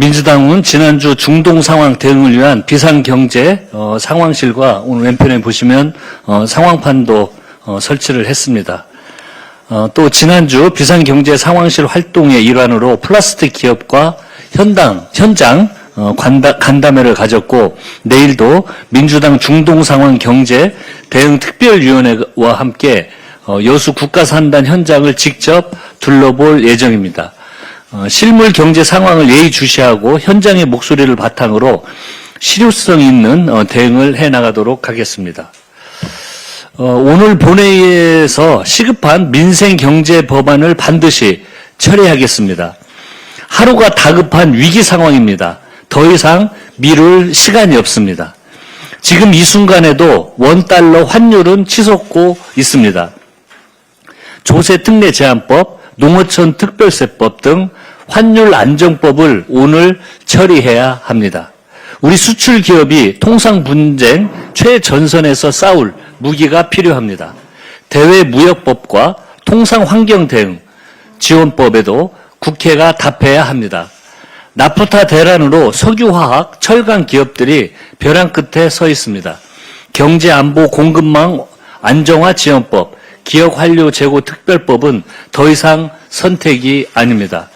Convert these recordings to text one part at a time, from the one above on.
민주당은 지난주 중동 상황 대응을 위한 비상경제 상황실과 오늘 왼편에 보시면 상황판도 설치를 했습니다. 또 지난주 비상경제 상황실 활동의 일환으로 플라스틱 기업과 현장 간담회를 가졌고, 내일도 민주당 중동 상황 경제 대응 특별위원회와 함께 여수 국가산단 현장을 직접 둘러볼 예정입니다. 실물 경제 상황을 예의주시하고 현장의 목소리를 바탕으로 실효성 있는 대응을 해나가도록 하겠습니다. 오늘 본회의에서 시급한 민생경제 법안을 반드시 처리하겠습니다. 하루가 다급한 위기 상황입니다. 더 이상 미룰 시간이 없습니다. 지금 이 순간에도 원달러 환율은 치솟고 있습니다. 조세특례제한법, 농어촌 특별세법 등 환율 안정법을 오늘 처리해야 합니다. 우리 수출 기업이 통상 분쟁 최전선에서 싸울 무기가 필요합니다. 대외무역법과 통상 환경 대응 지원법에도 국회가 답해야 합니다. 나프타 대란으로 석유화학, 철강 기업들이 벼랑 끝에 서 있습니다. 경제안보 공급망 안정화 지원법, 기업환류 재고 특별법은 더 이상 선택이 아닙니다.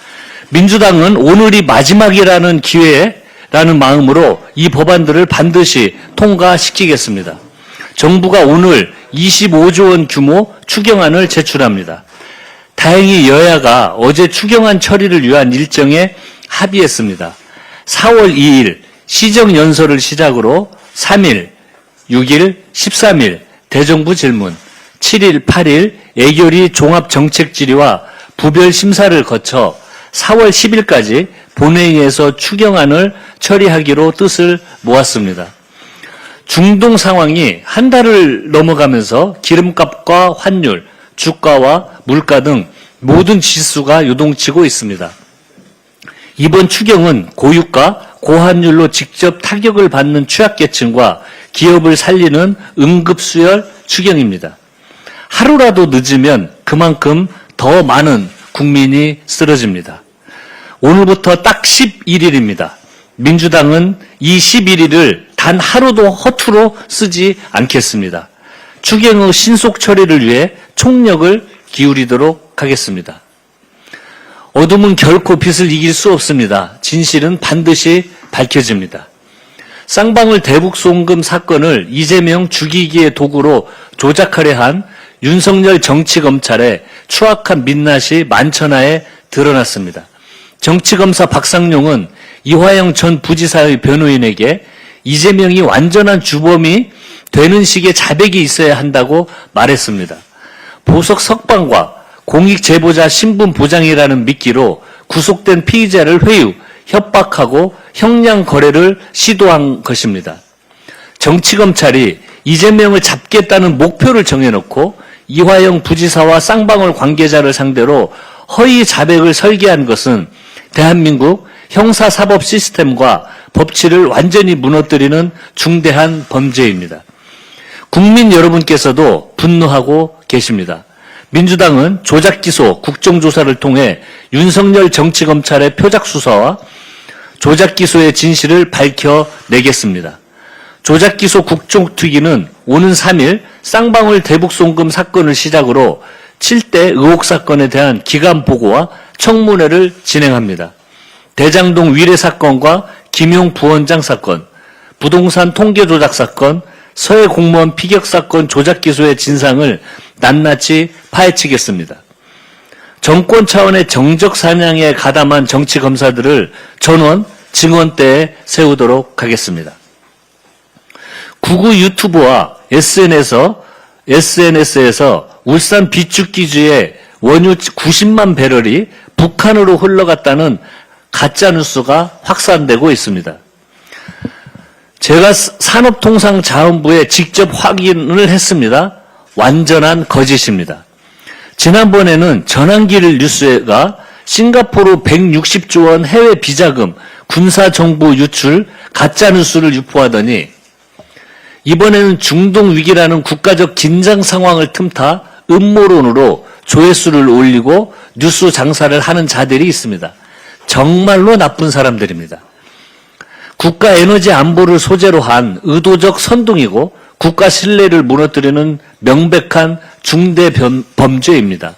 민주당은 오늘이 마지막이라는 기회라는 마음으로 이 법안들을 반드시 통과시키겠습니다. 정부가 오늘 25조 원 규모 추경안을 제출합니다. 다행히 여야가 어제 추경안 처리를 위한 일정에 합의했습니다. 4월 2일 시정연설을 시작으로 3일, 6일, 13일 대정부 질문, 7일, 8일 애결위 종합정책질의와 부별 심사를 거쳐 4월 10일까지 본회의에서 추경안을 처리하기로 뜻을 모았습니다. 중동 상황이 한 달을 넘어가면서 기름값과 환율, 주가와 물가 등 모든 지수가 요동치고 있습니다. 이번 추경은 고유가, 고환율로 직접 타격을 받는 취약계층과 기업을 살리는 응급수혈 추경입니다. 하루라도 늦으면 그만큼 더 많은 국민이 쓰러집니다. 오늘부터 딱 11일입니다. 민주당은 이 11일을 단 하루도 허투루 쓰지 않겠습니다. 추경의 신속 처리를 위해 총력을 기울이도록 하겠습니다. 어둠은 결코 빛을 이길 수 없습니다. 진실은 반드시 밝혀집니다. 쌍방울 대북 송금 사건을 이재명 죽이기의 도구로 조작하려 한 윤석열 정치검찰의 추악한 민낯이 만천하에 드러났습니다. 정치검사 박상용은 이화영 전 부지사의 변호인에게 이재명이 완전한 주범이 되는 식의 자백이 있어야 한다고 말했습니다. 보석 석방과 공익제보자 신분 보장이라는 미끼로 구속된 피의자를 회유, 협박하고 형량 거래를 시도한 것입니다. 정치검찰이 이재명을 잡겠다는 목표를 정해놓고 이화영 부지사와 쌍방울 관계자를 상대로 허위 자백을 설계한 것은 대한민국 형사사법 시스템과 법치를 완전히 무너뜨리는 중대한 범죄입니다. 국민 여러분께서도 분노하고 계십니다. 민주당은 조작기소, 국정조사를 통해 윤석열 정치검찰의 표작수사와 조작기소의 진실을 밝혀내겠습니다. 조작기소 국정특위는 오는 3일 쌍방울 대북송금 사건을 시작으로 7대 의혹 사건에 대한 기간보고와 청문회를 진행합니다. 대장동 위례 사건과 김용 부원장 사건, 부동산 통계 조작 사건, 서해 공무원 피격 사건 조작 기소의 진상을 낱낱이 파헤치겠습니다. 정권 차원의 정적 사냥에 가담한 정치 검사들을 전원 증언대에 세우도록 하겠습니다. 구구 유튜브와 SNS에서 울산 비축기주의 원유 90만 배럴이 북한으로 흘러갔다는 가짜뉴스가 확산되고 있습니다. 제가 산업통상자원부에 직접 확인을 했습니다. 완전한 거짓입니다. 지난번에는 전환길 뉴스가 싱가포르 160조 원 해외 비자금, 군사정보 유출, 가짜뉴스를 유포하더니 이번에는 중동 위기라는 국가적 긴장 상황을 틈타 음모론으로 조회수를 올리고 뉴스 장사를 하는 자들이 있습니다. 정말로 나쁜 사람들입니다. 국가 에너지 안보를 소재로 한 의도적 선동이고 국가 신뢰를 무너뜨리는 명백한 중대 범죄입니다.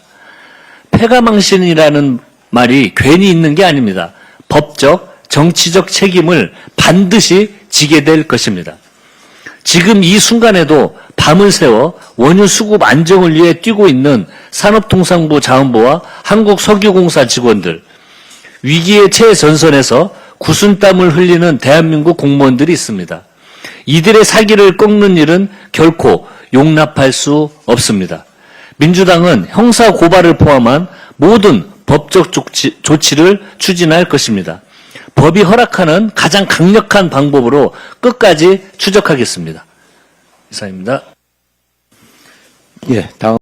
패가망신이라는 말이 괜히 있는 게 아닙니다. 법적, 정치적 책임을 반드시 지게 될 것입니다. 지금 이 순간에도 밤을 새워 원유 수급 안정을 위해 뛰고 있는 산업통상부 자원부와 한국석유공사 직원들, 위기의 최전선에서 구순땀을 흘리는 대한민국 공무원들이 있습니다. 이들의 사기를 꺾는 일은 결코 용납할 수 없습니다. 민주당은 형사 고발을 포함한 모든 법적 조치를 추진할 것입니다. 법이 허락하는 가장 강력한 방법으로 끝까지 추적하겠습니다. 이상입니다. 예, 다음.